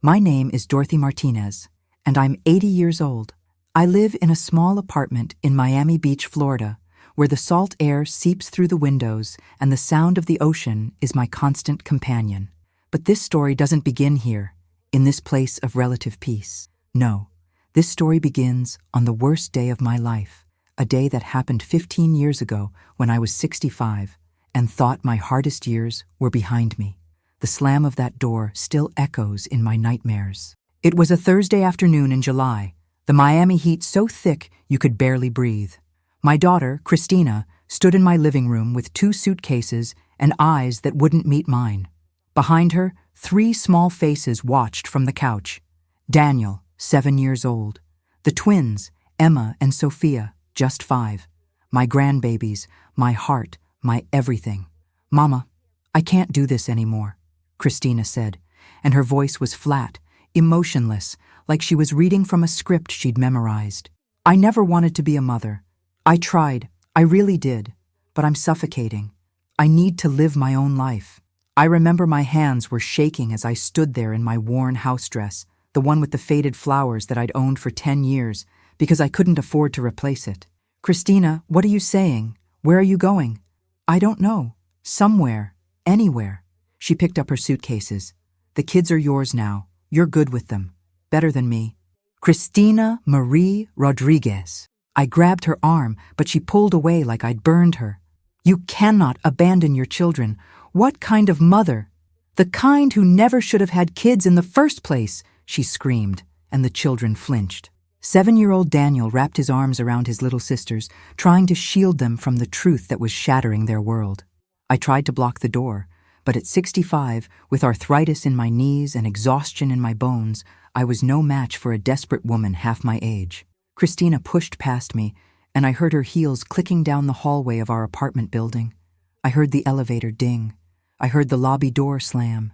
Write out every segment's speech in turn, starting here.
My name is Dorothy Martinez, and I'm 80 years old. I live in a small apartment in Miami Beach, Florida, where the salt air seeps through the windows and the sound of the ocean is my constant companion. But this story doesn't begin here, in this place of relative peace. No, this story begins on the worst day of my life, a day that happened 15 years ago when I was 65 and thought my hardest years were behind me. The slam of that door still echoes in my nightmares. It was a Thursday afternoon in July, the Miami heat so thick you could barely breathe. My daughter, Christina, stood in my living room with 2 suitcases and eyes that wouldn't meet mine. Behind her, 3 small faces watched from the couch. Daniel, 7 years old. The twins, Emma and Sophia, just 5. My grandbabies, my heart, my everything. "Mama, I can't do this anymore," Christina said, and her voice was flat, emotionless, like she was reading from a script she'd memorized. "I never wanted to be a mother. I tried, I really did, but I'm suffocating. I need to live my own life." I remember my hands were shaking as I stood there in my worn house dress, the one with the faded flowers that I'd owned for 10 years, because I couldn't afford to replace it. "Christina, what are you saying? Where are you going?" "I don't know. Somewhere. Anywhere." She picked up her suitcases. "The kids are yours now. You're good with them. Better than me." "Christina Marie Rodriguez." I grabbed her arm, but she pulled away like I'd burned her. "You cannot abandon your children. What kind of mother? The kind who never should have had kids in the first place," she screamed, and the children flinched. 7-year-old Daniel wrapped his arms around his little sisters, trying to shield them from the truth that was shattering their world. I tried to block the door, but at 65, with arthritis in my knees and exhaustion in my bones, I was no match for a desperate woman half my age. Christina pushed past me, and I heard her heels clicking down the hallway of our apartment building. I heard the elevator ding. I heard the lobby door slam.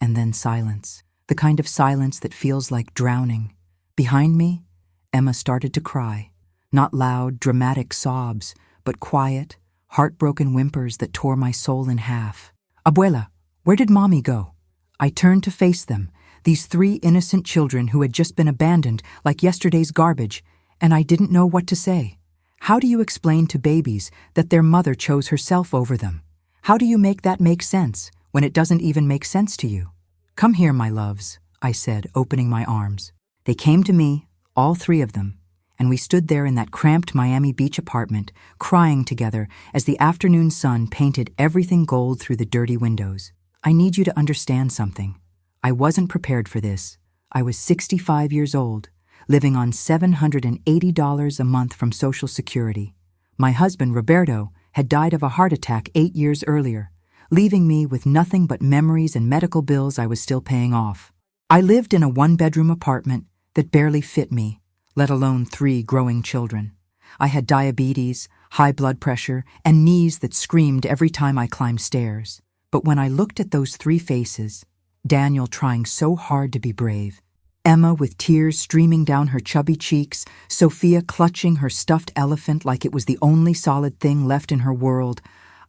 And then silence. The kind of silence that feels like drowning. Behind me, Emma started to cry. Not loud, dramatic sobs, but quiet, heartbroken whimpers that tore my soul in half. "Abuela, where did Mommy go?" I turned to face them, these 3 innocent children who had just been abandoned like yesterday's garbage, and I didn't know what to say. How do you explain to babies that their mother chose herself over them? How do you make that make sense when it doesn't even make sense to you? "Come here, my loves," I said, opening my arms. They came to me, all 3 of them, and we stood there in that cramped Miami Beach apartment, crying together as the afternoon sun painted everything gold through the dirty windows. "I need you to understand something. I wasn't prepared for this. I was 65 years old, living on $780 a month from Social Security. My husband, Roberto, had died of a heart attack 8 years earlier, leaving me with nothing but memories and medical bills I was still paying off. I lived in a 1-bedroom apartment that barely fit me, let alone 3 growing children. I had diabetes, high blood pressure, and knees that screamed every time I climbed stairs. But when I looked at those 3 faces, Daniel trying so hard to be brave, Emma with tears streaming down her chubby cheeks, Sophia clutching her stuffed elephant like it was the only solid thing left in her world,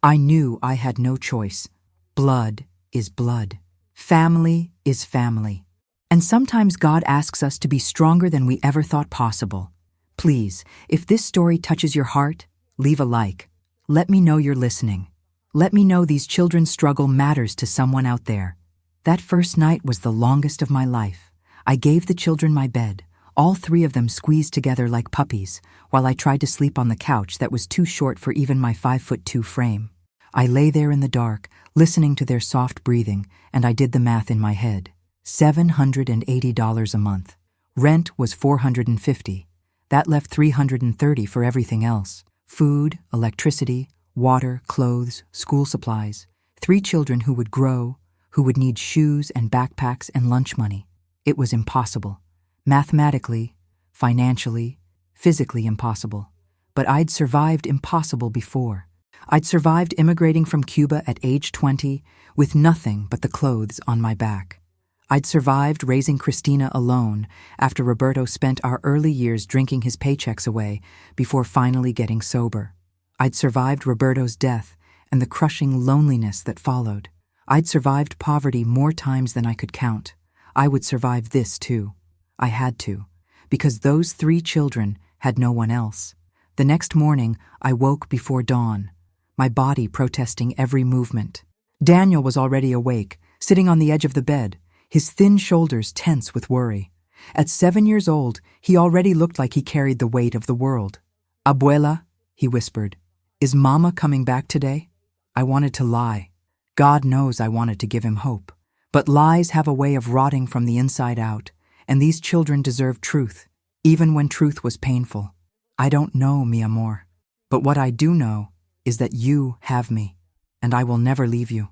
I knew I had no choice. Blood is blood. Family is family. And sometimes God asks us to be stronger than we ever thought possible. Please, if this story touches your heart, leave a like. Let me know you're listening. Let me know these children's struggle matters to someone out there. That first night was the longest of my life. I gave the children my bed, all 3 of them squeezed together like puppies, while I tried to sleep on the couch that was too short for even my 5'2" frame. I lay there in the dark, listening to their soft breathing, and I did the math in my head. $780 a month. Rent was $450. That left $330 for everything else. Food, electricity, water, clothes, school supplies. 3 children who would grow, who would need shoes and backpacks and lunch money. It was impossible. Mathematically, financially, physically impossible. But I'd survived impossible before. I'd survived immigrating from Cuba at age 20 with nothing but the clothes on my back. I'd survived raising Christina alone after Roberto spent our early years drinking his paychecks away before finally getting sober. I'd survived Roberto's death and the crushing loneliness that followed. I'd survived poverty more times than I could count. I would survive this too. I had to, because those 3 children had no one else. The next morning, I woke before dawn, my body protesting every movement. Daniel was already awake, sitting on the edge of the bed, his thin shoulders tense with worry. At 7 years old, he already looked like he carried the weight of the world. "Abuela," he whispered, "is Mama coming back today?" I wanted to lie. God knows I wanted to give him hope. But lies have a way of rotting from the inside out, and these children deserve truth, even when truth was painful. I don't know, mi amor. But what I do know is that you have me, and I will never leave you.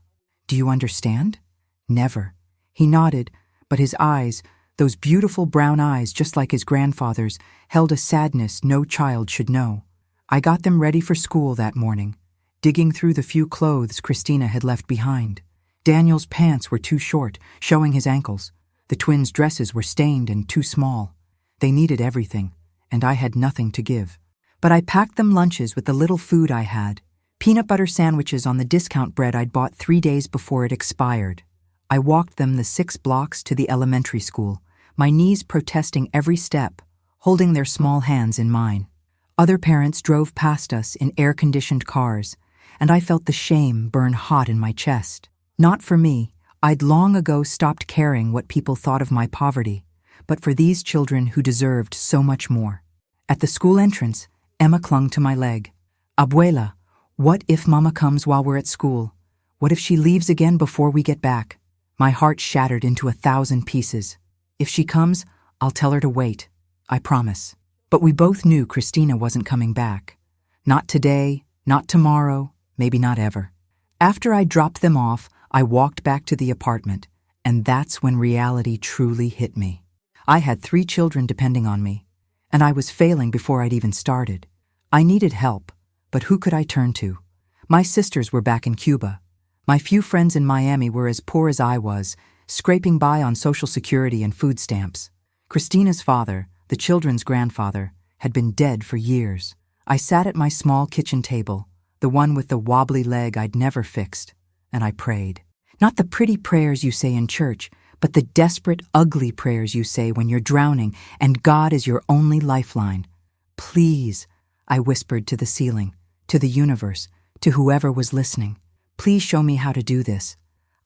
Do you understand? Never. He nodded, but his eyes, those beautiful brown eyes just like his grandfather's, held a sadness no child should know. I got them ready for school that morning, digging through the few clothes Christina had left behind. Daniel's pants were too short, showing his ankles. The twins' dresses were stained and too small. They needed everything, and I had nothing to give. But I packed them lunches with the little food I had, peanut butter sandwiches on the discount bread I'd bought 3 days before it expired. I walked them the 6 blocks to the elementary school, my knees protesting every step, holding their small hands in mine. Other parents drove past us in air-conditioned cars, and I felt the shame burn hot in my chest. Not for me. I'd long ago stopped caring what people thought of my poverty, but for these children who deserved so much more. At the school entrance, Emma clung to my leg. "Abuela, what if Mama comes while we're at school? What if she leaves again before we get back?" My heart shattered into 1,000 pieces. "If she comes, I'll tell her to wait. I promise." But we both knew Christina wasn't coming back. Not today, not tomorrow, maybe not ever. After I dropped them off, I walked back to the apartment, and that's when reality truly hit me. I had 3 children depending on me, and I was failing before I'd even started. I needed help, but who could I turn to? My sisters were back in Cuba. My few friends in Miami were as poor as I was, scraping by on Social Security and food stamps. Christina's father, the children's grandfather, had been dead for years. I sat at my small kitchen table, the one with the wobbly leg I'd never fixed, and I prayed. Not the pretty prayers you say in church, but the desperate, ugly prayers you say when you're drowning and God is your only lifeline. "Please," I whispered to the ceiling, to the universe, to whoever was listening. "Please show me how to do this.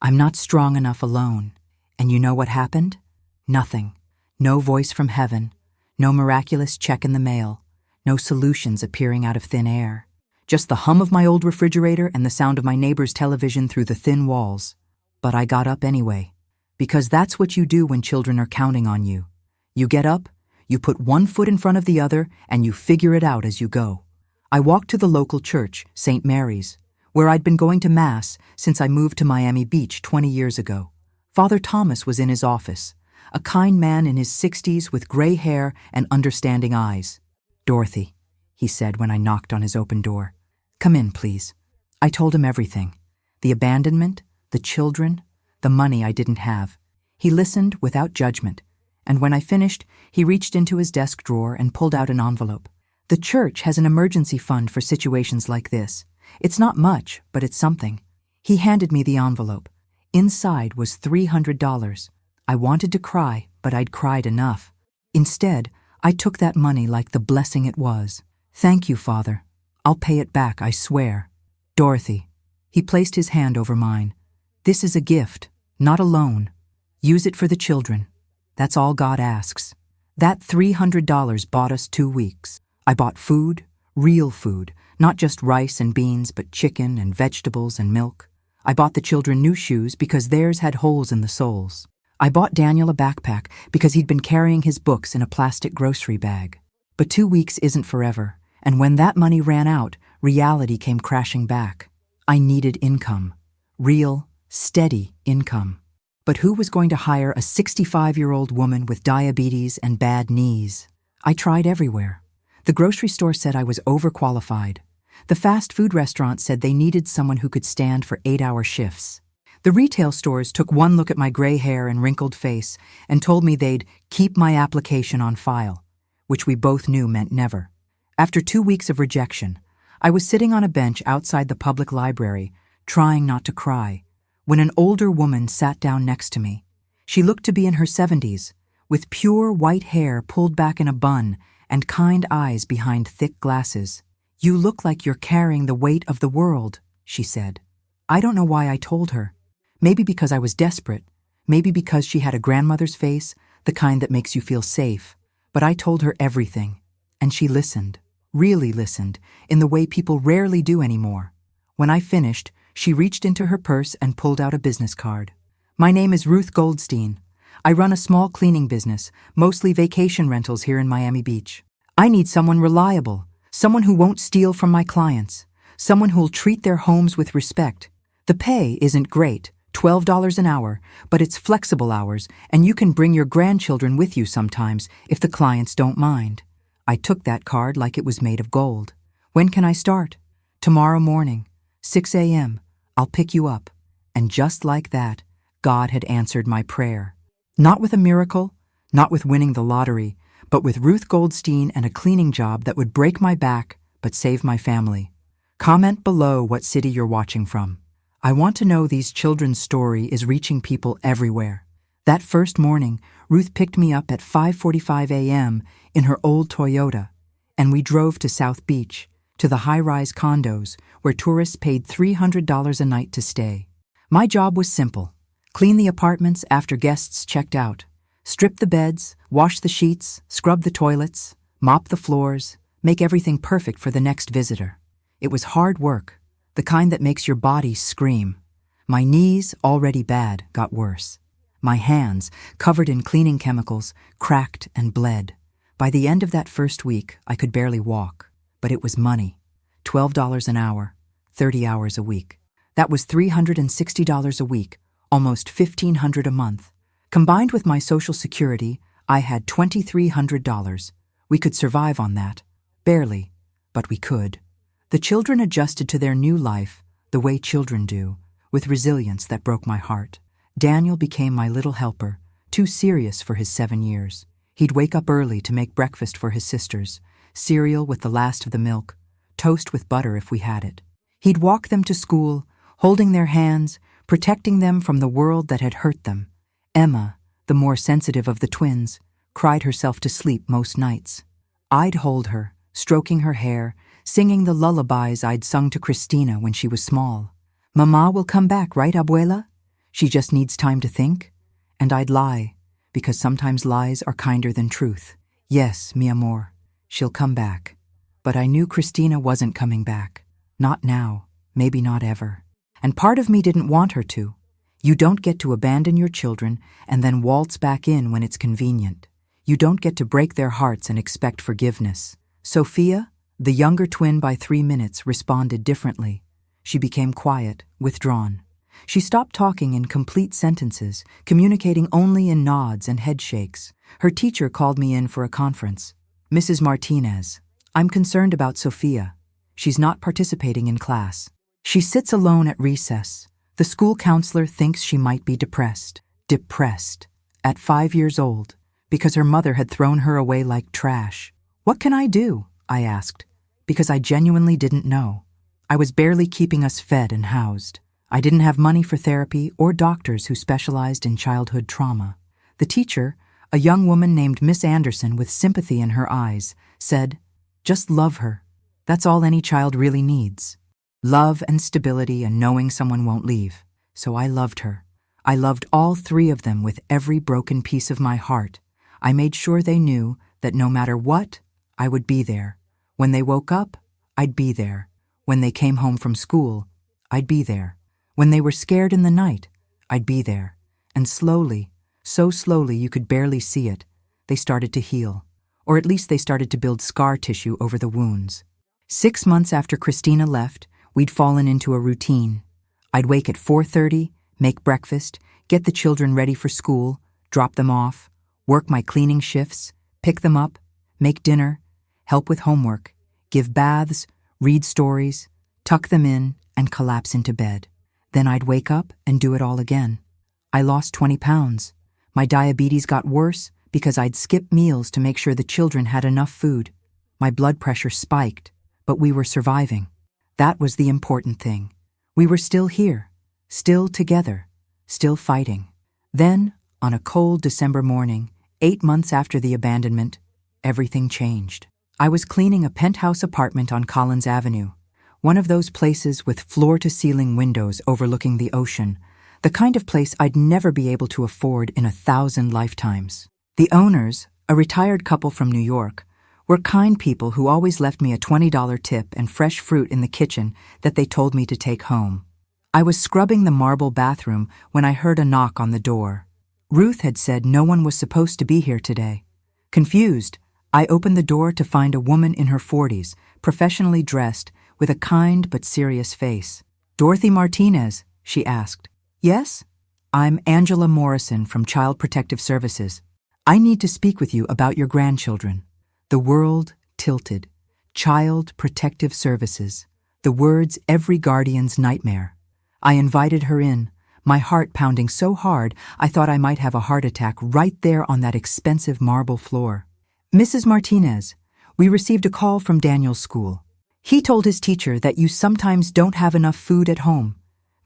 I'm not strong enough alone." And you know what happened? Nothing. No voice from heaven. No miraculous check in the mail. No solutions appearing out of thin air. Just the hum of my old refrigerator and the sound of my neighbor's television through the thin walls. But I got up anyway. Because that's what you do when children are counting on you. You get up, you put one foot in front of the other, and you figure it out as you go. I walked to the local church, St. Mary's, where I'd been going to Mass since I moved to Miami Beach 20 years ago. Father Thomas was in his office, a kind man in his 60s with gray hair and understanding eyes. "Dorothy," he said when I knocked on his open door. "Come in, please." I told him everything. The abandonment, the children, the money I didn't have. He listened without judgment, and when I finished, he reached into his desk drawer and pulled out an envelope. "The church has an emergency fund for situations like this. It's not much, but it's something." He handed me the envelope. Inside was $300. I wanted to cry, but I'd cried enough. Instead, I took that money like the blessing it was. "Thank you, Father. I'll pay it back, I swear." "Dorothy." He placed his hand over mine. "This is a gift, not a loan. Use it for the children. That's all God asks." That $300 bought us 2 weeks. I bought food, real food, not just rice and beans, but chicken and vegetables and milk. I bought the children new shoes because theirs had holes in the soles. I bought Daniel a backpack because he'd been carrying his books in a plastic grocery bag. But 2 weeks isn't forever, and when that money ran out, reality came crashing back. I needed income. Real, steady income. But who was going to hire a 65-year-old woman with diabetes and bad knees? I tried everywhere. The grocery store said I was overqualified. The fast food restaurant said they needed someone who could stand for 8-hour shifts. The retail stores took one look at my gray hair and wrinkled face and told me they'd keep my application on file, which we both knew meant never. After 2 weeks of rejection, I was sitting on a bench outside the public library, trying not to cry, when an older woman sat down next to me. She looked to be in her 70s, with pure white hair pulled back in a bun and kind eyes behind thick glasses. "You look like you're carrying the weight of the world," she said. I don't know why I told her. Maybe because I was desperate. Maybe because she had a grandmother's face, the kind that makes you feel safe. But I told her everything. And she listened, really listened, in the way people rarely do anymore. When I finished, she reached into her purse and pulled out a business card. "My name is Ruth Goldstein. I run a small cleaning business, mostly vacation rentals here in Miami Beach. I need someone reliable, someone who won't steal from my clients, someone who'll treat their homes with respect. The pay isn't great, $12 an hour, but it's flexible hours, and you can bring your grandchildren with you sometimes if the clients don't mind." I took that card like it was made of gold. "When can I start?" "Tomorrow morning, 6 a.m. I'll pick you up." And just like that, God had answered my prayer. Not with a miracle, not with winning the lottery, but with Ruth Goldstein and a cleaning job that would break my back but save my family. Comment below what city you're watching from. I want to know these children's story is reaching people everywhere. That first morning, Ruth picked me up at 5:45 a.m. in her old Toyota, and we drove to South Beach, to the high-rise condos where tourists paid $300 a night to stay. My job was simple: clean the apartments after guests checked out, strip the beds, wash the sheets, scrub the toilets, mop the floors, make everything perfect for the next visitor. It was hard work, the kind that makes your body scream. My knees, already bad, got worse. My hands, covered in cleaning chemicals, cracked and bled. By the end of that first week, I could barely walk. But it was money. $12 an hour, 30 hours a week. That was $360 a week, almost $1,500 a month. Combined with my Social Security, I had $2,300. We could survive on that. Barely, but we could. The children adjusted to their new life the way children do, with resilience that broke my heart. Daniel became my little helper, too serious for his 7 years. He'd wake up early to make breakfast for his sisters, cereal with the last of the milk, toast with butter if we had it. He'd walk them to school, holding their hands, protecting them from the world that had hurt them. Emma, the more sensitive of the twins, cried herself to sleep most nights. I'd hold her, stroking her hair, singing the lullabies I'd sung to Christina when she was small. "Mama will come back, right, Abuela? She just needs time to think." And I'd lie, because sometimes lies are kinder than truth. "Yes, mi amor, she'll come back." But I knew Christina wasn't coming back. Not now, maybe not ever. And part of me didn't want her to. You don't get to abandon your children and then waltz back in when it's convenient. You don't get to break their hearts and expect forgiveness. Sophia, the younger twin by 3 minutes, responded differently. She became quiet, withdrawn. She stopped talking in complete sentences, communicating only in nods and head shakes. Her teacher called me in for a conference. "Mrs. Martinez, I'm concerned about Sophia. She's not participating in class. She sits alone at recess. The school counselor thinks she might be depressed." Depressed. At 5 years old, because her mother had thrown her away like trash. "What can I do?" I asked, because I genuinely didn't know. I was barely keeping us fed and housed. I didn't have money for therapy or doctors who specialized in childhood trauma. The teacher, a young woman named Miss Anderson with sympathy in her eyes, said, "Just love her. That's all any child really needs. Love and stability and knowing someone won't leave." So I loved her. I loved all 3 of them with every broken piece of my heart. I made sure they knew that no matter what, I would be there. When they woke up, I'd be there. When they came home from school, I'd be there. When they were scared in the night, I'd be there. And slowly, so slowly you could barely see it, they started to heal. Or at least they started to build scar tissue over the wounds. 6 months after Christina left, we'd fallen into a routine. I'd wake at 4:30, make breakfast, get the children ready for school, drop them off, work my cleaning shifts, pick them up, make dinner, help with homework, give baths, read stories, tuck them in, and collapse into bed. Then I'd wake up and do it all again. I lost 20 pounds. My diabetes got worse because I'd skip meals to make sure the children had enough food. My blood pressure spiked, but we were surviving. That was the important thing. We were still here, still together, still fighting. Then, On a cold December morning, 8 months after the abandonment, everything changed. I was cleaning a penthouse apartment on Collins Avenue, one of those places with floor-to-ceiling windows overlooking the ocean, the kind of place I'd never be able to afford in 1,000 lifetimes. The owners, a retired couple from New York, were kind people who always left me a $20 tip and fresh fruit in the kitchen that they told me to take home. I was scrubbing the marble bathroom when I heard a knock on the door. Ruth had said no one was supposed to be here today. Confused, I opened the door to find a woman in her 40s, professionally dressed, with a kind but serious face. "Dorothy Martinez?" she asked. "Yes? I'm Angela Morrison from Child Protective Services. I need to speak with you about your grandchildren." The world tilted. Child Protective Services. The words every guardian's nightmare. I invited her in, my heart pounding so hard I thought I might have a heart attack right there on that expensive marble floor. "Mrs. Martinez, we received a call from Daniel's school. He told his teacher that you sometimes don't have enough food at home,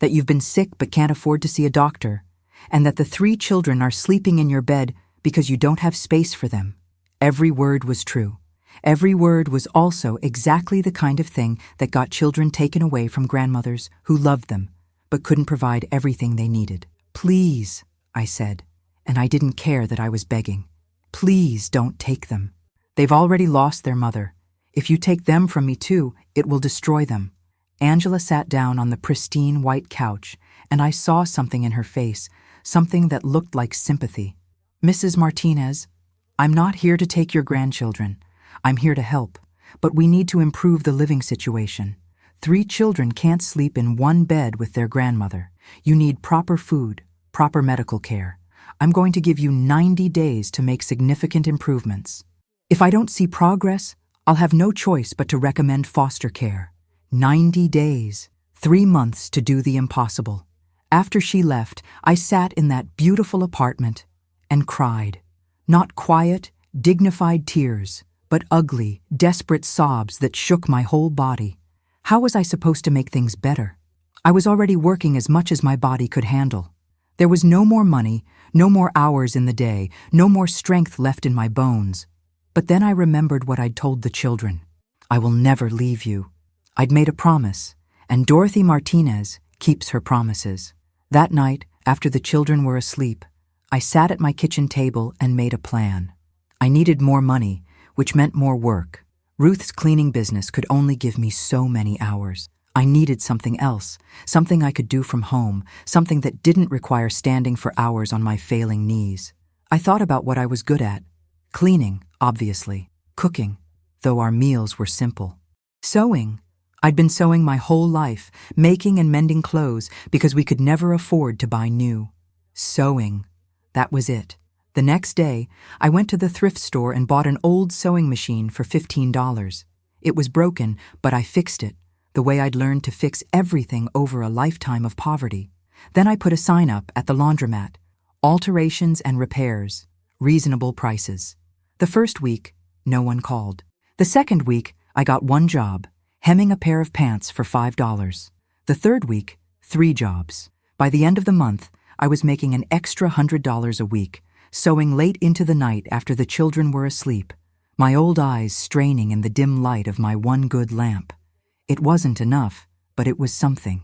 that you've been sick but can't afford to see a doctor, and that the 3 children are sleeping in your bed because you don't have space for them." Every word was true. Every word was also exactly the kind of thing that got children taken away from grandmothers who loved them but couldn't provide everything they needed. "Please," I said, and I didn't care that I was begging. "Please don't take them. They've already lost their mother. If you take them from me too, it will destroy them." Angela sat down on the pristine white couch, and I saw something in her face, something that looked like sympathy. "Mrs. Martinez, I'm not here to take your grandchildren. I'm here to help, but we need to improve the living situation. 3 children can't sleep in one bed with their grandmother. You need proper food, proper medical care. I'm going to give you 90 days to make significant improvements. If I don't see progress, I'll have no choice but to recommend foster care. 90 days, 3 months to do the impossible." After she left, I sat in that beautiful apartment and cried. Not quiet, dignified tears, but ugly, desperate sobs that shook my whole body. How was I supposed to make things better? I was already working as much as my body could handle. There was no more money, no more hours in the day, no more strength left in my bones. But then I remembered what I'd told the children. "I will never leave you." I'd made a promise, and Dorothy Martinez keeps her promises. That night, after the children were asleep, I sat at my kitchen table and made a plan. I needed more money, which meant more work. Ruth's cleaning business could only give me so many hours. I needed something else, something I could do from home, something that didn't require standing for hours on my failing knees. I thought about what I was good at. Cleaning, obviously. Cooking, though our meals were simple. Sewing. I'd been sewing my whole life, making and mending clothes because we could never afford to buy new. Sewing. That was it. The next day, I went to the thrift store and bought an old sewing machine for $15. It was broken, but I fixed it, the way I'd learned to fix everything over a lifetime of poverty. Then I put a sign up at the laundromat: alterations and repairs, reasonable prices. The first week, no one called. The second week, I got 1 job, hemming a pair of pants for $5. The third week, 3 jobs. By the end of the month, I was making an extra $100 a week, sewing late into the night after the children were asleep, my old eyes straining in the dim light of my one good lamp. It wasn't enough, but it was something.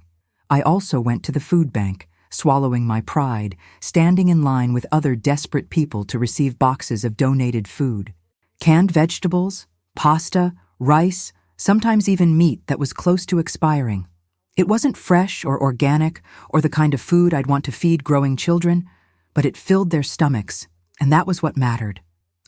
I also went to the food bank, swallowing my pride, standing in line with other desperate people to receive boxes of donated food. Canned vegetables, pasta, rice, sometimes even meat that was close to expiring. It wasn't fresh or organic or the kind of food I'd want to feed growing children, but it filled their stomachs, and that was what mattered.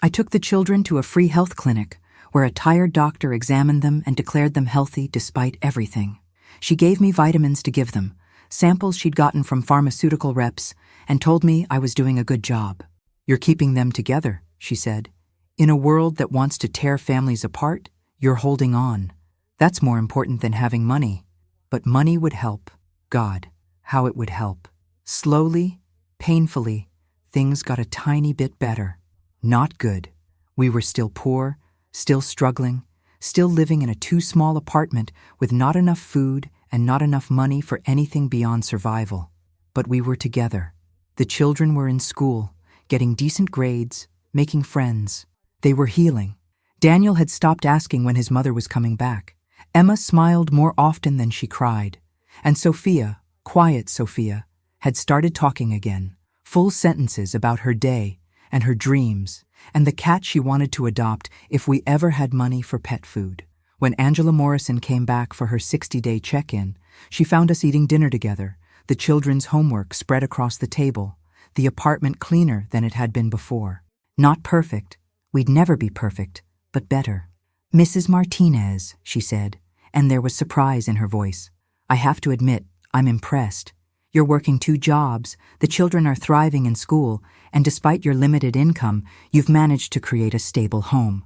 I took the children to a free health clinic, where a tired doctor examined them and declared them healthy despite everything. She gave me vitamins to give them, samples she'd gotten from pharmaceutical reps, and told me I was doing a good job. "You're keeping them together," she said. "In a world that wants to tear families apart, you're holding on. That's more important than having money." But money would help. God, how it would help. Slowly, painfully, things got a tiny bit better. Not good. We were still poor, still struggling, still living in a too-small apartment with not enough food and not enough money for anything beyond survival. But we were together. The children were in school, getting decent grades, making friends. They were healing. Daniel had stopped asking when his mother was coming back. Emma smiled more often than she cried. And Sophia, quiet Sophia, had started talking again, full sentences about her day and her dreams and the cat she wanted to adopt if we ever had money for pet food. When Angela Morrison came back for her 60-day check-in, she found us eating dinner together, the children's homework spread across the table, the apartment cleaner than it had been before. Not perfect. We'd never be perfect, but better. "Mrs. Martinez," she said, and there was surprise in her voice. "I have to admit, I'm impressed. You're working 2 jobs, the children are thriving in school, and despite your limited income, you've managed to create a stable home.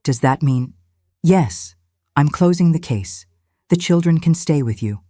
Does that mean—" "Yes, I'm closing the case. The children can stay with you."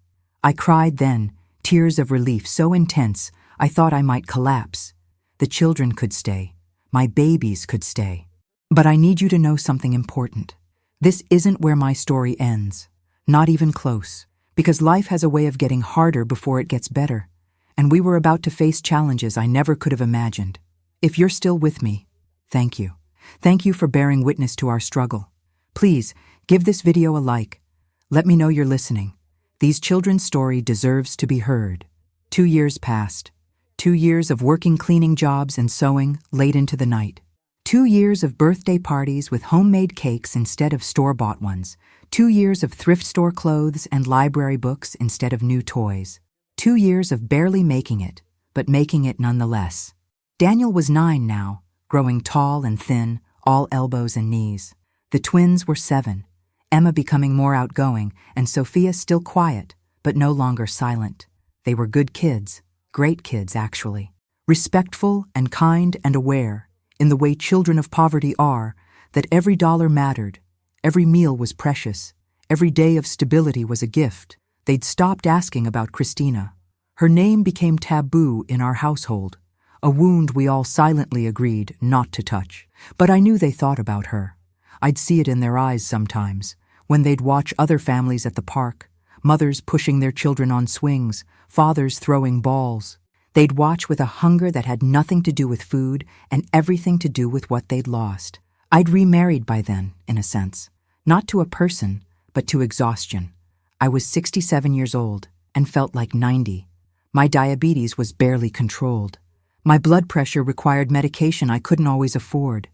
I cried then, tears of relief so intense I thought I might collapse. The children could stay. My babies could stay. But I need you to know something important. This isn't where my story ends. Not even close. Because life has a way of getting harder before it gets better. And we were about to face challenges I never could have imagined. If you're still with me, thank you. Thank you for bearing witness to our struggle. Please, give this video a like. Let me know you're listening. These children's story deserves to be heard. 2 years passed. 2 years of working cleaning jobs and sewing late into the night. 2 years of birthday parties with homemade cakes instead of store-bought ones. 2 years of thrift store clothes and library books instead of new toys. 2 years of barely making it, but making it nonetheless. Daniel was 9 now, growing tall and thin, all elbows and knees. The twins were 7, Emma becoming more outgoing and Sophia still quiet, but no longer silent. They were good kids, great kids actually. Respectful and kind and aware, in the way children of poverty are, that every dollar mattered, every meal was precious, every day of stability was a gift. They'd stopped asking about Christina. Her name became taboo in our household, a wound we all silently agreed not to touch. But I knew they thought about her. I'd see it in their eyes sometimes, when they'd watch other families at the park, mothers pushing their children on swings, fathers throwing balls. They'd watch with a hunger that had nothing to do with food and everything to do with what they'd lost. I'd remarried by then, in a sense, not to a person, but to exhaustion. I was 67 years old and felt like 90. My diabetes was barely controlled. My blood pressure required medication I couldn't always afford.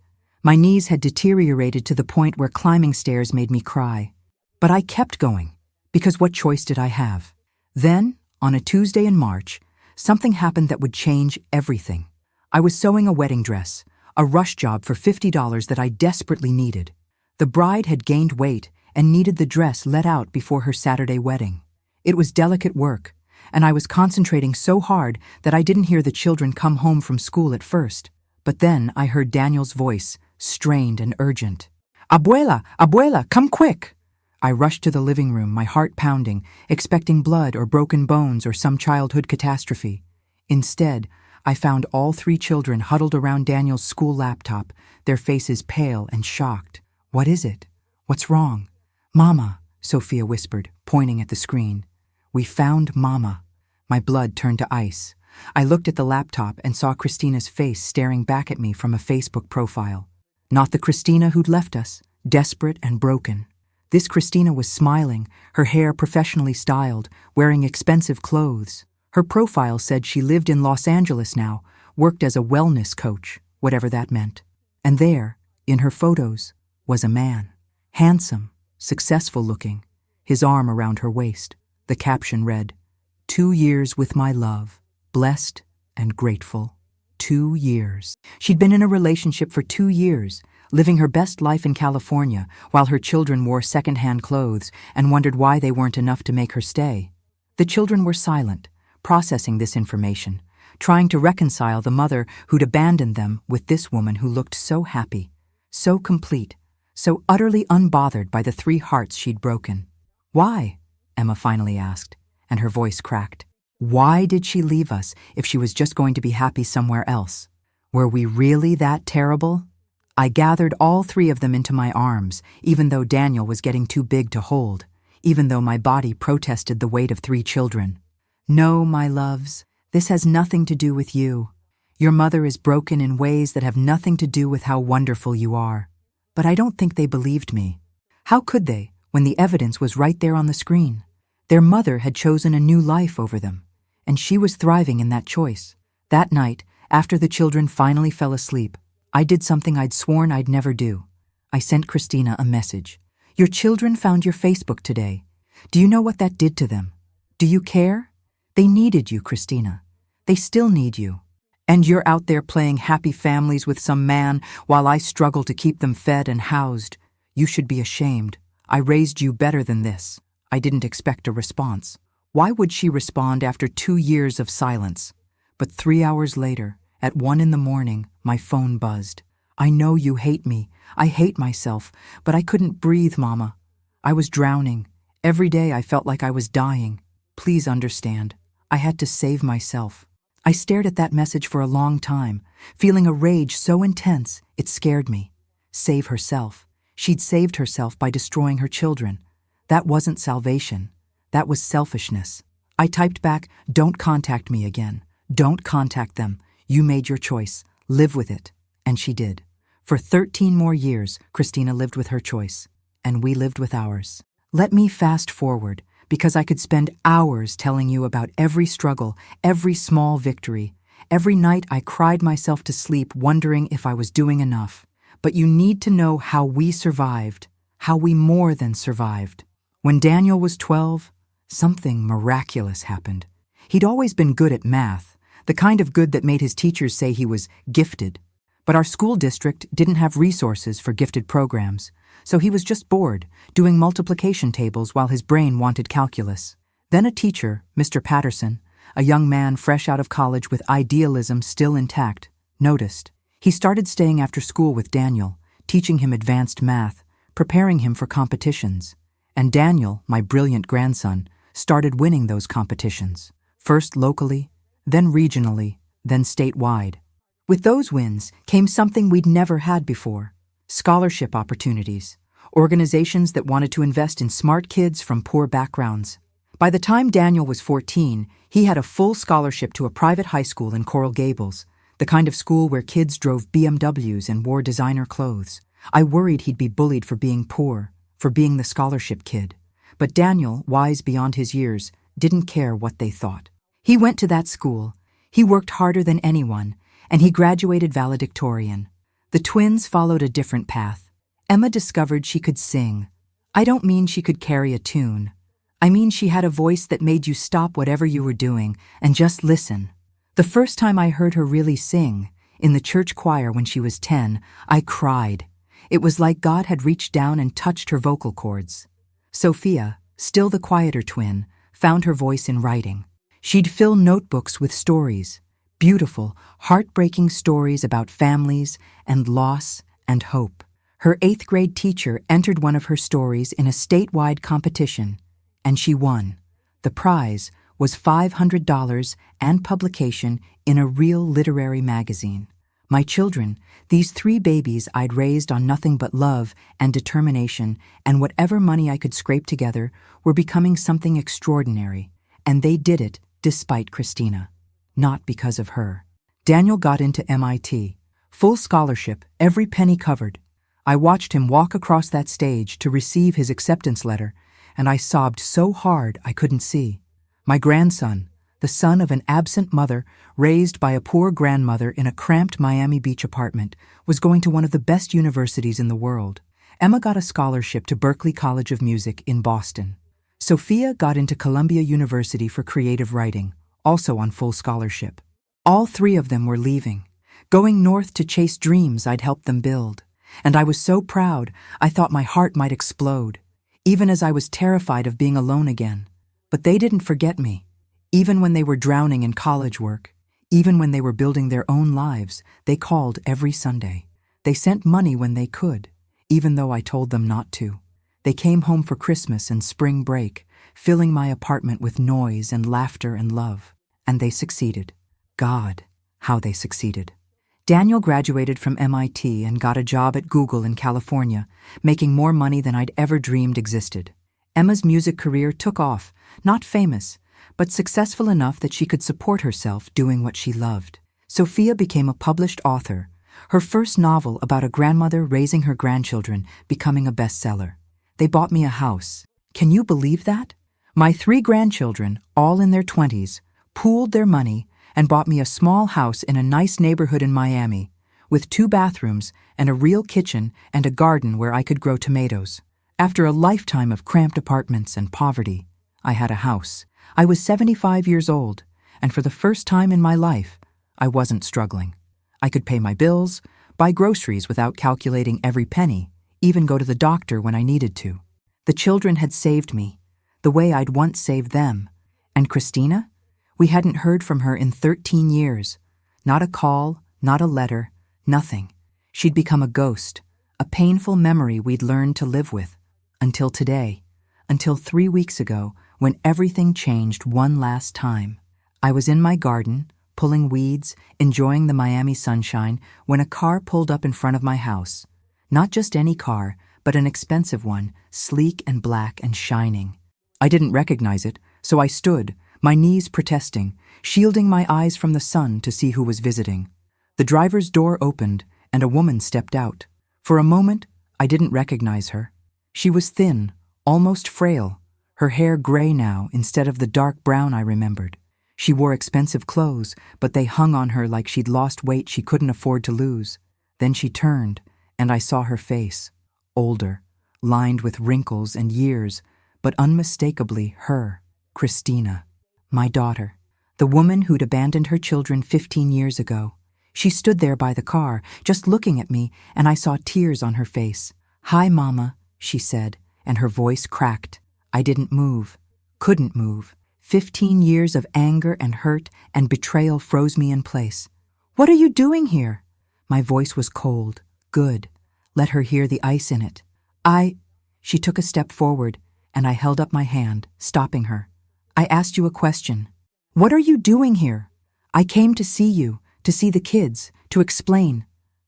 My knees had deteriorated to the point where climbing stairs made me cry. But I kept going, because what choice did I have? Then, on a Tuesday in March, something happened that would change everything. I was sewing a wedding dress, a rush job for $50 that I desperately needed. The bride had gained weight and needed the dress let out before her Saturday wedding. It was delicate work, and I was concentrating so hard that I didn't hear the children come home from school at first. But then I heard Daniel's voice, strained and urgent. "Abuela, abuela, come quick!" I rushed to the living room, my heart pounding, expecting blood or broken bones or some childhood catastrophe. Instead, I found all 3 children huddled around Daniel's school laptop, their faces pale and shocked. "What is it? What's wrong?" "Mama," Sophia whispered, pointing at the screen. "We found Mama." My blood turned to ice. I looked at the laptop and saw Christina's face staring back at me from a Facebook profile. Not the Christina who'd left us, desperate and broken. This Christina was smiling, her hair professionally styled, wearing expensive clothes. Her profile said she lived in Los Angeles now, worked as a wellness coach, whatever that meant. And there, in her photos, was a man. Handsome, successful looking, his arm around her waist. The caption read, "2 years with my love, blessed and grateful." 2 years. She'd been in a relationship for 2 years, living her best life in California while her children wore second-hand clothes and wondered why they weren't enough to make her stay. The children were silent, processing this information, trying to reconcile the mother who'd abandoned them with this woman who looked so happy, so complete, so utterly unbothered by the 3 hearts she'd broken. "Why?" Emma finally asked, and her voice cracked. "Why did she leave us if she was just going to be happy somewhere else? Were we really that terrible?" I gathered all 3 of them into my arms, even though Daniel was getting too big to hold, even though my body protested the weight of 3 children. "No, my loves, this has nothing to do with you. Your mother is broken in ways that have nothing to do with how wonderful you are. But I don't think they believed me. How could they, when the evidence was right there on the screen? Their mother had chosen a new life over them, and she was thriving in that choice. That night, after the children finally fell asleep, I did something I'd sworn I'd never do. I sent Christina a message. Your children found your Facebook today. Do you know what that did to them? Do you care? They needed you, Christina. They still need you. And you're out there playing happy families with some man while I struggle to keep them fed and housed. You should be ashamed. I raised you better than this. I didn't expect a response. Why would she respond after 2 years of silence? But 3 hours later, at 1 a.m, my phone buzzed. I know you hate me. I hate myself, but I couldn't breathe, Mama. I was drowning. Every day I felt like I was dying. Please understand. I had to save myself. I stared at that message for a long time, feeling a rage so intense it scared me. Save herself. She'd saved herself by destroying her children. That wasn't salvation. That was selfishness. I typed back, "Don't contact me again. Don't contact them. You made your choice. Live with it." And she did. For 13 more years, Christina lived with her choice, and we lived with ours. Let me fast forward, because I could spend hours telling you about every struggle, every small victory. Every night I cried myself to sleep wondering if I was doing enough. But you need to know how we survived, how we more than survived. When Daniel was 12, something miraculous happened. He'd always been good at math, the kind of good that made his teachers say he was gifted. But our school district didn't have resources for gifted programs, so he was just bored, doing multiplication tables while his brain wanted calculus. Then a teacher, Mr. Patterson, a young man fresh out of college with idealism still intact, noticed. He started staying after school with Daniel, teaching him advanced math, preparing him for competitions. And Daniel, my brilliant grandson, started winning those competitions, first locally, then regionally, then statewide. With those wins came something we'd never had before: scholarship opportunities, organizations that wanted to invest in smart kids from poor backgrounds. By the time Daniel was 14, he had a full scholarship to a private high school in Coral Gables, the kind of school where kids drove BMWs and wore designer clothes. I worried he'd be bullied for being poor, for being the scholarship kid. But Daniel, wise beyond his years, didn't care what they thought. He went to that school. He worked harder than anyone, and he graduated valedictorian. The twins followed a different path. Emma discovered she could sing. I don't mean she could carry a tune. I mean she had a voice that made you stop whatever you were doing and just listen. The first time I heard her really sing, in the church choir when she was 10, I cried. It was like God had reached down and touched her vocal cords. Sophia, still the quieter twin, found her voice in writing. She'd fill notebooks with stories, beautiful, heartbreaking stories about families and loss and hope. Her 8th grade teacher entered one of her stories in a statewide competition, and she won. The prize was $500 and publication in a real literary magazine. My children, these 3 babies I'd raised on nothing but love and determination and whatever money I could scrape together, were becoming something extraordinary, and they did it despite Christina, not because of her. Daniel got into MIT, full scholarship, every penny covered. I watched him walk across that stage to receive his acceptance letter, and I sobbed so hard I couldn't see. My grandson, the son of an absent mother raised by a poor grandmother in a cramped Miami Beach apartment, was going to one of the best universities in the world. Emma got a scholarship to Berklee College of Music in Boston. Sophia got into Columbia University for creative writing, also on full scholarship. All 3 of them were leaving, going north to chase dreams I'd helped them build. And I was so proud, I thought my heart might explode, even as I was terrified of being alone again. But they didn't forget me. Even when they were drowning in college work, even when they were building their own lives, they called every Sunday. They sent money when they could, even though I told them not to. They came home for Christmas and spring break, filling my apartment with noise and laughter and love. And they succeeded. God, how they succeeded. Daniel graduated from MIT and got a job at Google in California, making more money than I'd ever dreamed existed. Emma's music career took off, not famous, but successful enough that she could support herself doing what she loved. Sophia became a published author, her first novel about a grandmother raising her grandchildren becoming a bestseller. They bought me a house. Can you believe that? My 3 grandchildren, all in their 20s, pooled their money and bought me a small house in a nice neighborhood in Miami, with 2 bathrooms and a real kitchen and a garden where I could grow tomatoes. After a lifetime of cramped apartments and poverty, I had a house. I was 75 years old, and for the first time in my life, I wasn't struggling. I could pay my bills, buy groceries without calculating every penny, even go to the doctor when I needed to. The children had saved me, the way I'd once saved them. And Christina? We hadn't heard from her in 13 years. Not a call, not a letter, nothing. She'd become a ghost, a painful memory we'd learned to live with. Until today, until 3 weeks ago, when everything changed one last time. I was in my garden, pulling weeds, enjoying the Miami sunshine, when a car pulled up in front of my house. Not just any car, but an expensive one, sleek and black and shining. I didn't recognize it, so I stood, my knees protesting, shielding my eyes from the sun to see who was visiting. The driver's door opened, and a woman stepped out. For a moment, I didn't recognize her. She was thin, almost frail, her hair gray now instead of the dark brown I remembered. She wore expensive clothes, but they hung on her like she'd lost weight she couldn't afford to lose. Then she turned, and I saw her face, older, lined with wrinkles and years, but unmistakably her, Christina, my daughter, the woman who'd abandoned her children 15 years ago. She stood there by the car, just looking at me, and I saw tears on her face. "Hi, Mama," she said, and her voice cracked. I didn't move, couldn't move. 15 years of anger and hurt and betrayal froze me in place. "What are you doing here?" My voice was cold. Good. Let her hear the ice in it. She took a step forward, and I held up my hand, stopping her. "I asked you a question. What are you doing here?" "I came to see you, to see the kids, to explain."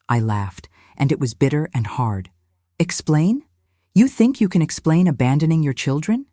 I laughed, and it was bitter and hard. "Explain? You think you can explain abandoning your children?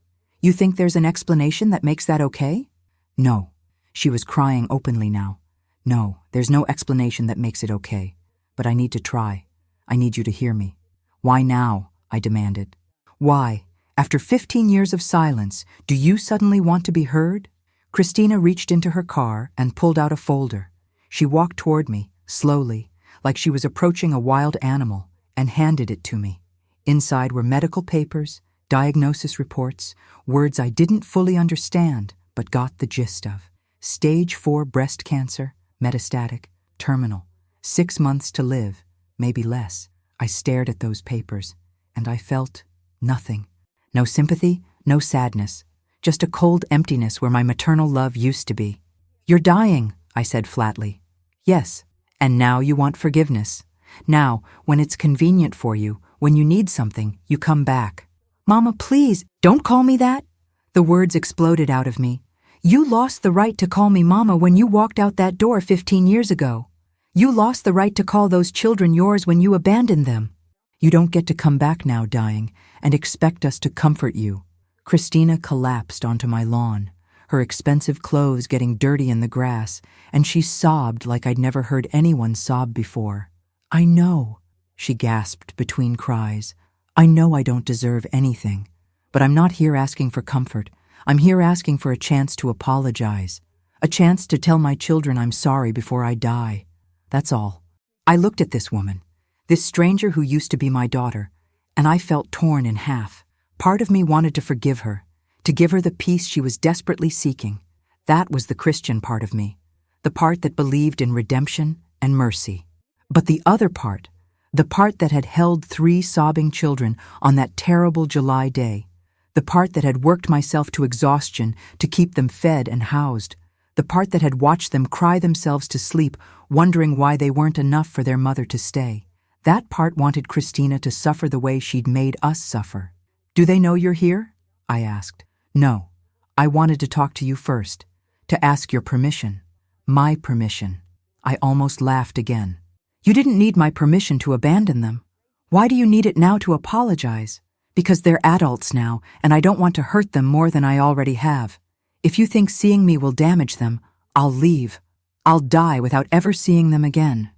You think there's an explanation that makes that okay?" "No." She was crying openly now. "No, there's no explanation that makes it okay. But I need to try. I need you to hear me." "Why now?" I demanded. "Why, after 15 years of silence, do you suddenly want to be heard?" Christina reached into her car and pulled out a folder. She walked toward me, slowly, like she was approaching a wild animal, and handed it to me. Inside were medical papers, diagnosis reports, words I didn't fully understand, but got the gist of. Stage 4 breast cancer, metastatic, terminal, 6 months to live, maybe less. I stared at those papers, and I felt nothing. No sympathy, no sadness, just a cold emptiness where my maternal love used to be. "You're dying," I said flatly. "Yes, and now you want forgiveness. Now, when it's convenient for you, when you need something, you come back." "Mama, please, don't call me that." The words exploded out of me. "You lost the right to call me Mama when you walked out that door 15 years ago. You lost the right to call those children yours when you abandoned them. You don't get to come back now, dying, and expect us to comfort you." Christina collapsed onto my lawn, her expensive clothes getting dirty in the grass, and she sobbed like I'd never heard anyone sob before. "I know," she gasped between cries. "I know I don't deserve anything, but I'm not here asking for comfort. I'm here asking for a chance to apologize, a chance to tell my children I'm sorry before I die. That's all." I looked at this woman, this stranger who used to be my daughter, and I felt torn in half. Part of me wanted to forgive her, to give her the peace she was desperately seeking. That was the Christian part of me, the part that believed in redemption and mercy. But the other part, the part that had held 3 sobbing children on that terrible July day, the part that had worked myself to exhaustion to keep them fed and housed, the part that had watched them cry themselves to sleep, wondering why they weren't enough for their mother to stay. That part wanted Christina to suffer the way she'd made us suffer. "Do they know you're here?" I asked. "No. I wanted to talk to you first, to ask your permission. My permission." I almost laughed again. "You didn't need my permission to abandon them. Why do you need it now to apologize?" "Because they're adults now, and I don't want to hurt them more than I already have. If you think seeing me will damage them, I'll leave." I'll die without ever seeing them again.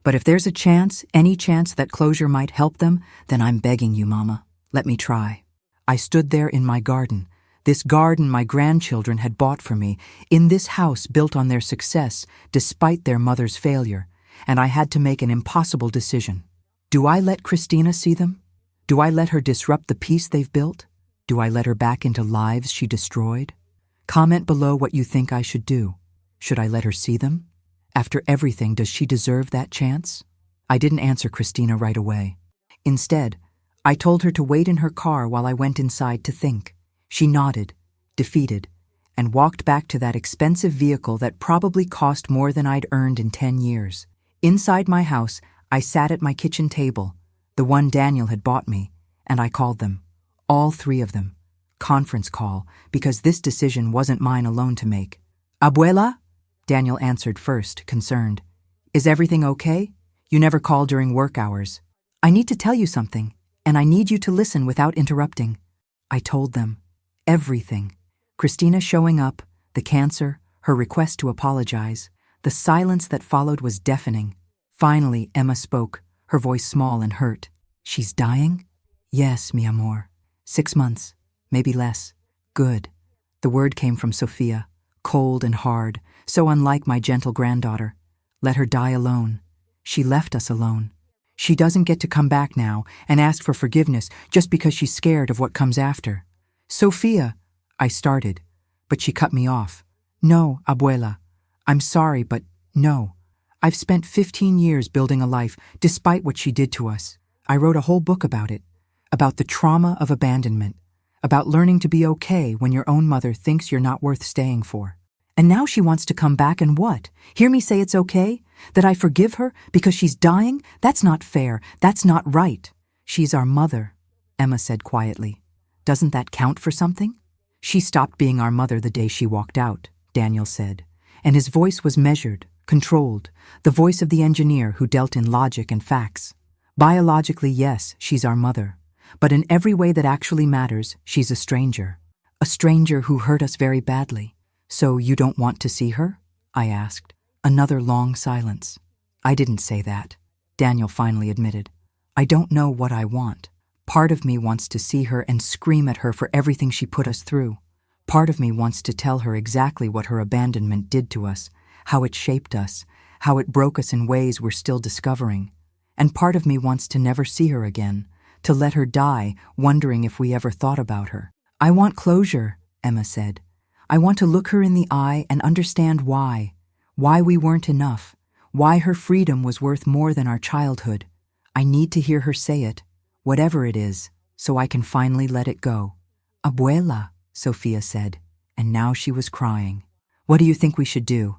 But if there's a chance, any chance that closure might help them, then I'm begging you, Mama, let me try. I stood there in my garden, this garden my grandchildren had bought for me, in this house built on their success despite their mother's failure, and I had to make an impossible decision. Do I let Christina see them? Do I let her disrupt the peace they've built? Do I let her back into lives she destroyed? Comment below what you think I should do. Should I let her see them? After everything, does she deserve that chance? I didn't answer Christina right away. Instead, I told her to wait in her car while I went inside to think. She nodded, defeated, and walked back to that expensive vehicle that probably cost more than I'd earned in 10 years. Inside my house, I sat at my kitchen table, the one Daniel had bought me, and I called them. All three of them. Conference call, because this decision wasn't mine alone to make. Abuela? Daniel answered first, concerned. Is everything okay? You never call during work hours. I need to tell you something, and I need you to listen without interrupting. I told them. Everything. Christina showing up, the cancer, her request to apologize. The silence that followed was deafening. Finally, Emma spoke, her voice small and hurt. She's dying? Yes, mi amor. 6 months, maybe less. Good. The word came from Sophia, cold and hard, so unlike my gentle granddaughter. Let her die alone. She left us alone. She doesn't get to come back now and ask for forgiveness just because she's scared of what comes after. Sophia, I started, but she cut me off. No, Abuela. I'm sorry, but no. I've spent 15 years building a life despite what she did to us. I wrote a whole book about it, about the trauma of abandonment, about learning to be okay when your own mother thinks you're not worth staying for. And now she wants to come back and what? Hear me say it's okay? That I forgive her because she's dying? That's not fair. That's not right. She's our mother, Emma said quietly. Doesn't that count for something? She stopped being our mother the day she walked out, Daniel said, and his voice was measured, controlled, the voice of the engineer who dealt in logic and facts. Biologically, yes, she's our mother, but in every way that actually matters, she's a stranger who hurt us very badly. So you don't want to see her? I asked. Another long silence. I didn't say that, Daniel finally admitted. I don't know what I want. Part of me wants to see her and scream at her for everything she put us through. Part of me wants to tell her exactly what her abandonment did to us, how it shaped us, how it broke us in ways we're still discovering. And part of me wants to never see her again, to let her die, wondering if we ever thought about her. I want closure, Emma said. I want to look her in the eye and understand why we weren't enough, why her freedom was worth more than our childhood. I need to hear her say it, whatever it is, so I can finally let it go. Abuela, Sophia said, and now she was crying. What do you think we should do?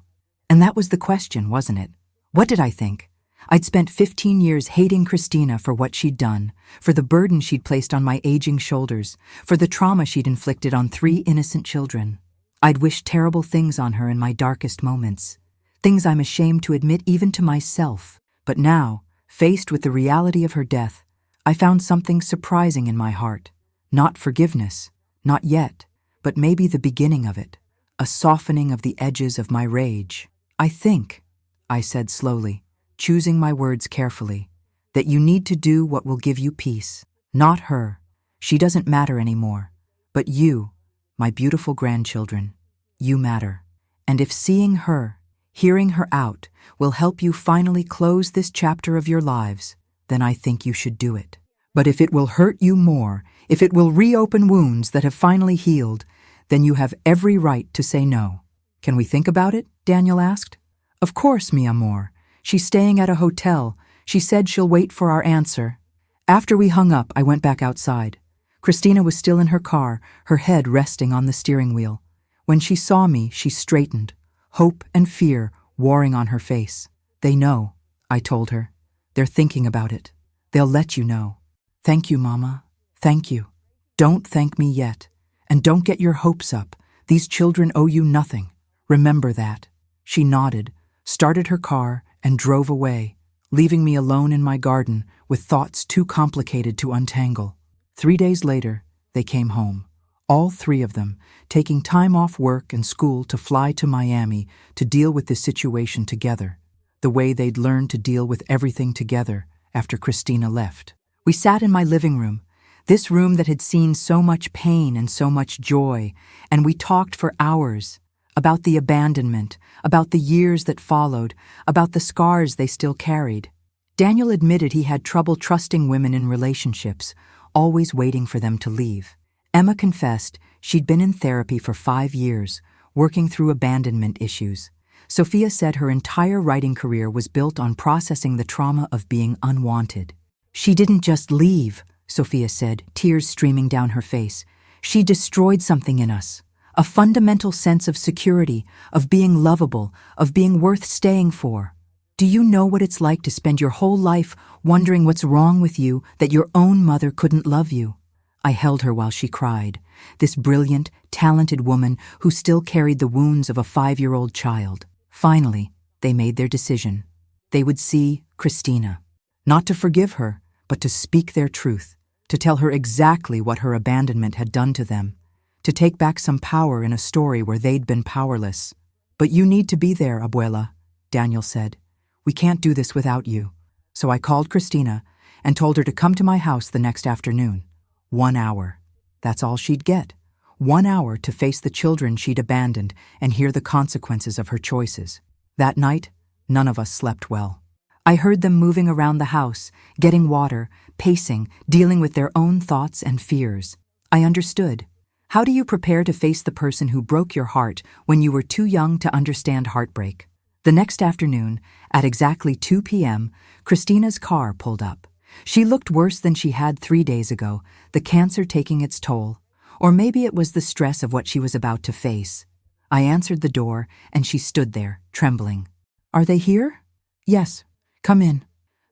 And that was the question, wasn't it? What did I think? I'd spent 15 years hating Christina for what she'd done, for the burden she'd placed on my aging shoulders, for the trauma she'd inflicted on 3 innocent children. I'd wished terrible things on her in my darkest moments, things I'm ashamed to admit even to myself. But now, faced with the reality of her death, I found something surprising in my heart. Not forgiveness, not yet, but maybe the beginning of it, a softening of the edges of my rage. I think, I said slowly, choosing my words carefully, that you need to do what will give you peace. Not her. She doesn't matter anymore. But you, my beautiful grandchildren, you matter. And if seeing her, hearing her out, will help you finally close this chapter of your lives, then I think you should do it. But if it will hurt you more, if it will reopen wounds that have finally healed, then you have every right to say no. Can we think about it? Daniel asked. Of course, mi amor. She's staying at a hotel. She said she'll wait for our answer. After we hung up, I went back outside. Christina was still in her car, her head resting on the steering wheel. When she saw me, she straightened, hope and fear warring on her face. They know, I told her. They're thinking about it. They'll let you know. Thank you, Mama. Thank you. Don't thank me yet. And don't get your hopes up. These children owe you nothing. Remember that. She nodded, started her car, and drove away, leaving me alone in my garden with thoughts too complicated to untangle. 3 days later, they came home, All three of them, taking time off work and school to fly to Miami to deal with this situation together, the way they'd learned to deal with everything together after Christina left. We sat in my living room, this room that had seen so much pain and so much joy, and we talked for hours about the abandonment, about the years that followed, about the scars they still carried. Daniel admitted he had trouble trusting women in relationships, always waiting for them to leave. Emma confessed she'd been in therapy for 5 years, working through abandonment issues. Sophia said her entire writing career was built on processing the trauma of being unwanted. She didn't just leave, Sophia said, tears streaming down her face. She destroyed something in us, a fundamental sense of security, of being lovable, of being worth staying for. Do you know what it's like to spend your whole life wondering what's wrong with you, that your own mother couldn't love you? I held her while she cried, this brilliant, talented woman who still carried the wounds of a 5-year-old child. Finally, they made their decision. They would see Christina. Not to forgive her, but to speak their truth, to tell her exactly what her abandonment had done to them, to take back some power in a story where they'd been powerless. But you need to be there, Abuela, Daniel said. We can't do this without you. So I called Christina and told her to come to my house the next afternoon. 1 hour. That's all she'd get. 1 hour to face the children she'd abandoned and hear the consequences of her choices. That night, none of us slept well. I heard them moving around the house, getting water, pacing, dealing with their own thoughts and fears. I understood. How do you prepare to face the person who broke your heart when you were too young to understand heartbreak? The next afternoon, at exactly 2 p.m., Christina's car pulled up. She looked worse than she had 3 days ago, the cancer taking its toll. Or maybe it was the stress of what she was about to face. I answered the door, and she stood there, trembling. Are they here? Yes. Come in.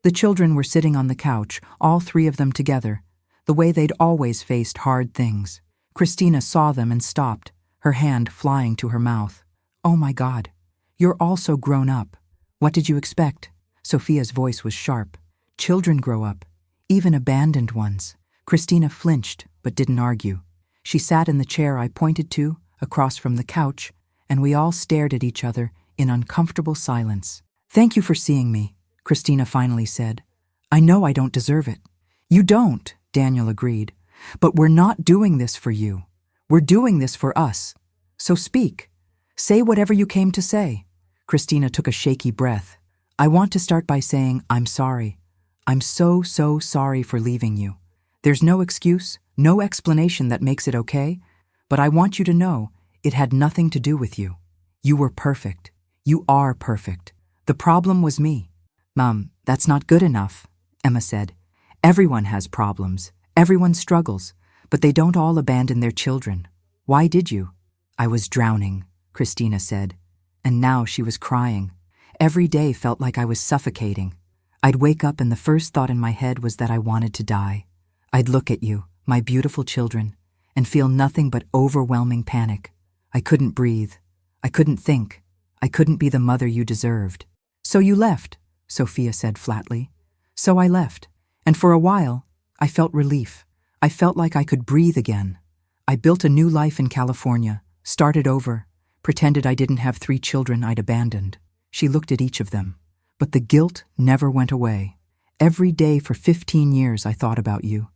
The children were sitting on the couch, all 3 of them together, the way they'd always faced hard things. Christina saw them and stopped, her hand flying to her mouth. Oh my God. You're all so grown up. What did you expect? Sophia's voice was sharp. Children grow up, even abandoned ones. Christina flinched, but didn't argue. She sat in the chair I pointed to, across from the couch, and we all stared at each other in uncomfortable silence. Thank you for seeing me, Christina finally said. I know I don't deserve it. You don't, Daniel agreed. But we're not doing this for you. We're doing this for us. So speak. Say whatever you came to say. Christina took a shaky breath. I want to start by saying I'm sorry. I'm so sorry for leaving you. There's no excuse, no explanation that makes it okay, but I want you to know it had nothing to do with you. You were perfect. You are perfect. The problem was me. Mom, that's not good enough, Emma said. Everyone has problems. Everyone struggles, but they don't all abandon their children. Why did you? I was drowning, Christina said, and now she was crying. Every day felt like I was suffocating. I'd wake up and the first thought in my head was that I wanted to die. I'd look at you, my beautiful children, and feel nothing but overwhelming panic. I couldn't breathe. I couldn't think. I couldn't be the mother you deserved. So you left, Sophia said flatly. So I left, and for a while, I felt relief. I felt like I could breathe again. I built a new life in California, started over, pretended I didn't have 3 children I'd abandoned. She looked at each of them. But the guilt never went away. Every day for 15 years I thought about you.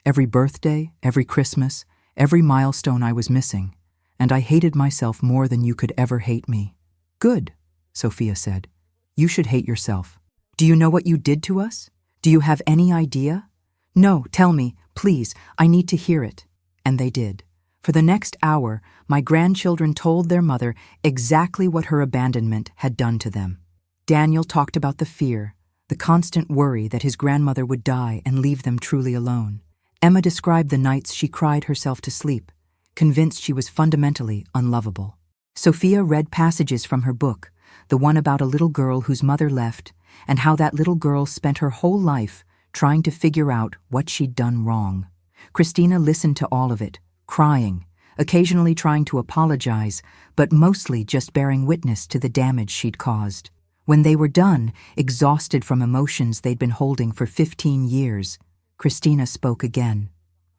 Every birthday, every Christmas, every milestone I was missing. And I hated myself more than you could ever hate me. Good, Sophia said. You should hate yourself. Do you know what you did to us? Do you have any idea? No, tell me, please, I need to hear it. And they did. For the next hour, my grandchildren told their mother exactly what her abandonment had done to them. Daniel talked about the fear, the constant worry that his grandmother would die and leave them truly alone. Emma described the nights she cried herself to sleep, convinced she was fundamentally unlovable. Sophia read passages from her book, the one about a little girl whose mother left, and how that little girl spent her whole life trying to figure out what she'd done wrong. Christina listened to all of it, crying, occasionally trying to apologize, but mostly just bearing witness to the damage she'd caused. When they were done, exhausted from emotions they'd been holding for 15 years, Christina spoke again.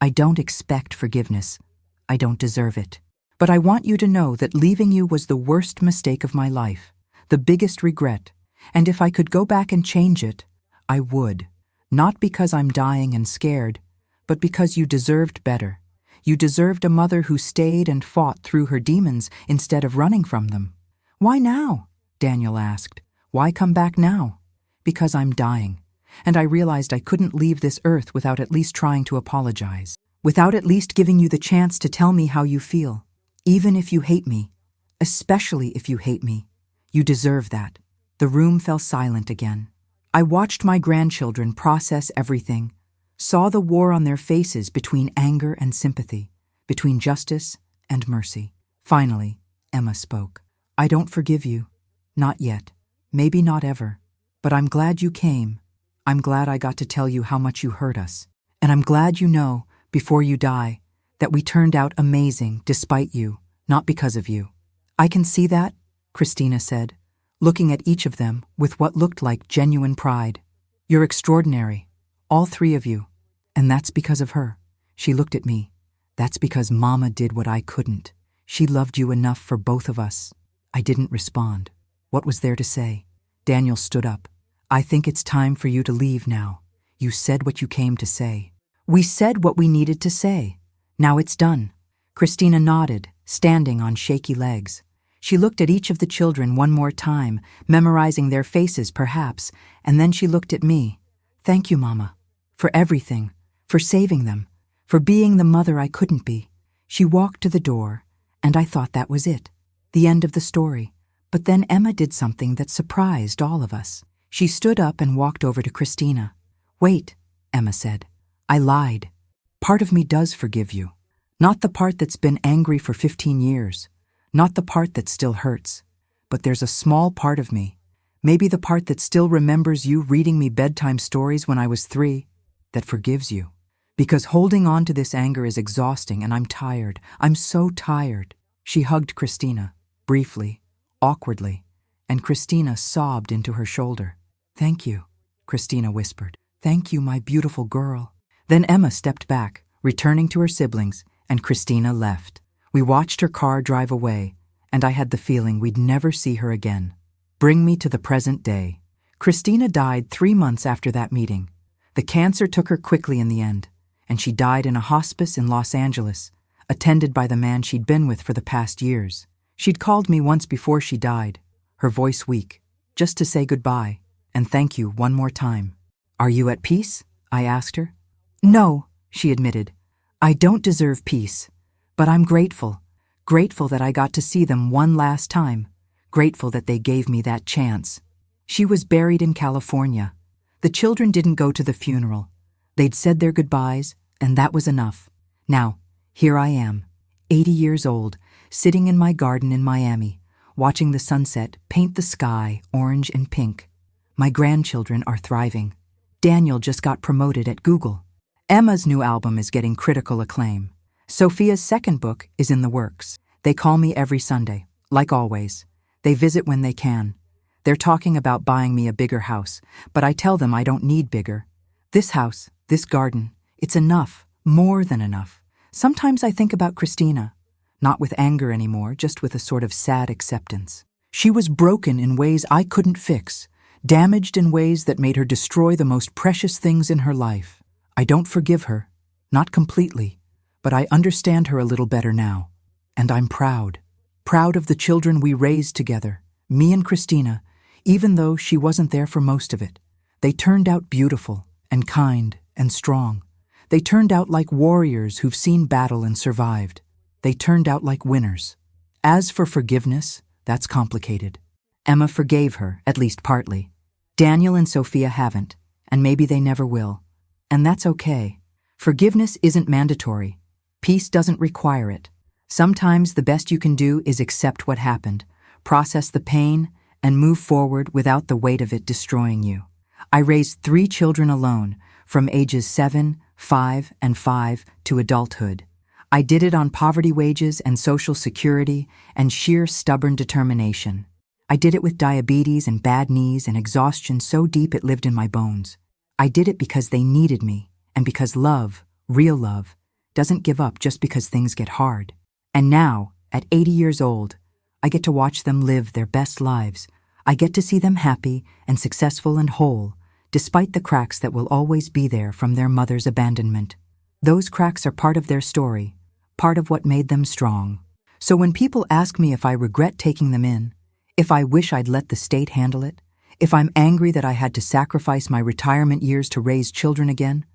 I don't expect forgiveness. I don't deserve it. But I want you to know that leaving you was the worst mistake of my life, the biggest regret, and if I could go back and change it, I would. Not because I'm dying and scared, but because you deserved better. You deserved a mother who stayed and fought through her demons instead of running from them. Why now? Daniel asked. Why come back now? Because I'm dying, and I realized I couldn't leave this earth without at least trying to apologize, without at least giving you the chance to tell me how you feel. Even if you hate me, especially if you hate me, you deserve that. The room fell silent again. I watched my grandchildren process everything, saw the war on their faces between anger and sympathy, between justice and mercy. Finally, Emma spoke. I don't forgive you. Not yet. Maybe not ever. But I'm glad you came. I'm glad I got to tell you how much you hurt us. And I'm glad you know, before you die, that we turned out amazing despite you, not because of you. I can see that, Christina said, looking at each of them with what looked like genuine pride. You're extraordinary, all three of you. And that's because of her. She looked at me. That's because Mama did what I couldn't. She loved you enough for both of us. I didn't respond. What was there to say? Daniel stood up. I think it's time for you to leave now. You said what you came to say. We said what we needed to say. Now it's done. Christina nodded, standing on shaky legs. She looked at each of the children one more time, memorizing their faces perhaps, and then she looked at me. Thank you, Mama, for everything, for saving them, for being the mother I couldn't be. She walked to the door, and I thought that was it, the end of the story. But then Emma did something that surprised all of us. She stood up and walked over to Christina. Wait, Emma said. I lied. Part of me does forgive you. Not the part that's been angry for 15 years. Not the part that still hurts. But there's a small part of me. Maybe the part that still remembers you reading me bedtime stories when I was 3, that forgives you. Because holding on to this anger is exhausting and I'm tired. I'm so tired. She hugged Christina, briefly, awkwardly, and Christina sobbed into her shoulder. Thank you, Christina whispered. Thank you, my beautiful girl. Then Emma stepped back, returning to her siblings, and Christina left. We watched her car drive away, and I had the feeling we'd never see her again. Bring me to the present day. Christina died 3 months after that meeting. The cancer took her quickly in the end, and she died in a hospice in Los Angeles, attended by the man she'd been with for the past years. She'd called me once before she died, her voice weak, just to say goodbye and thank you one more time. Are you at peace? I asked her. No, she admitted. I don't deserve peace, but I'm grateful. Grateful that I got to see them one last time. Grateful that they gave me that chance. She was buried in California. The children didn't go to the funeral. They'd said their goodbyes, and that was enough. Now, here I am, 80 years old, sitting in my garden in Miami, watching the sunset paint the sky orange and pink. My grandchildren are thriving. Daniel just got promoted at Google. Emma's new album is getting critical acclaim. Sophia's second book is in the works. They call me every Sunday, like always. They visit when they can. They're talking about buying me a bigger house, but I tell them I don't need bigger. This house, this garden, it's enough, more than enough. Sometimes I think about Christina, not with anger anymore, just with a sort of sad acceptance. She was broken in ways I couldn't fix, damaged in ways that made her destroy the most precious things in her life. I don't forgive her, not completely, but I understand her a little better now. And I'm proud. Proud of the children we raised together, me and Christina, even though she wasn't there for most of it. They turned out beautiful and kind and strong. They turned out like warriors who've seen battle and survived. They turned out like winners. As for forgiveness, that's complicated. Emma forgave her, at least partly. Daniel and Sophia haven't, and maybe they never will. And that's okay. Forgiveness isn't mandatory. Peace doesn't require it. Sometimes the best you can do is accept what happened, process the pain, and move forward without the weight of it destroying you. I raised 3 children alone, from ages 7, 5, and 5 to adulthood. I did it on poverty wages and Social Security and sheer stubborn determination. I did it with diabetes and bad knees and exhaustion so deep it lived in my bones. I did it because they needed me, and because love, real love, doesn't give up just because things get hard. And now, at 80 years old, I get to watch them live their best lives. I get to see them happy and successful and whole, despite the cracks that will always be there from their mother's abandonment. Those cracks are part of their story, part of what made them strong. So when people ask me if I regret taking them in, if I wish I'd let the state handle it, if I'm angry that I had to sacrifice my retirement years to raise children again,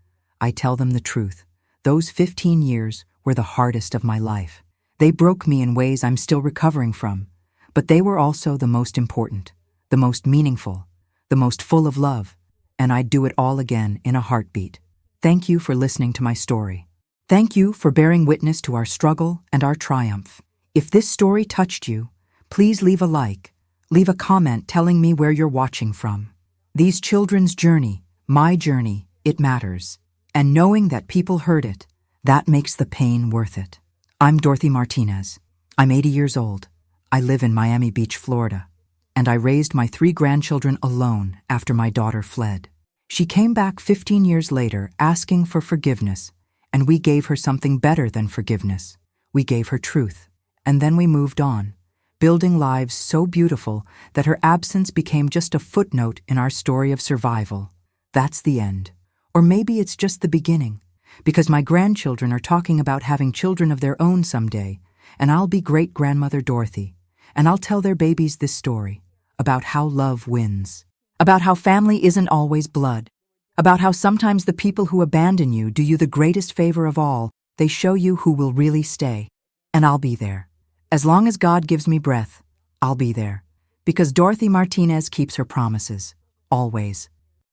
I tell them the truth. Those 15 years were the hardest of my life. They broke me in ways I'm still recovering from, but they were also the most important, the most meaningful, the most full of love, and I'd do it all again in a heartbeat. Thank you for listening to my story. Thank you for bearing witness to our struggle and our triumph. If this story touched you, please leave a like, leave a comment telling me where you're watching from. These children's journey, my journey, it matters. And knowing that people heard it, that makes the pain worth it. I'm Dorothy Martinez. I'm 80 years old. I live in Miami Beach, Florida. And I raised my 3 grandchildren alone after my daughter fled. She came back 15 years later asking for forgiveness, and we gave her something better than forgiveness. We gave her truth. And then we moved on, building lives so beautiful that her absence became just a footnote in our story of survival. That's the end. Or maybe it's just the beginning, because my grandchildren are talking about having children of their own someday, and I'll be great-grandmother Dorothy, and I'll tell their babies this story about how love wins, about how family isn't always blood, about how sometimes the people who abandon you do you the greatest favor of all. They show you who will really stay. And I'll be there. As long as God gives me breath, I'll be there. Because Dorothy Martinez keeps her promises. Always.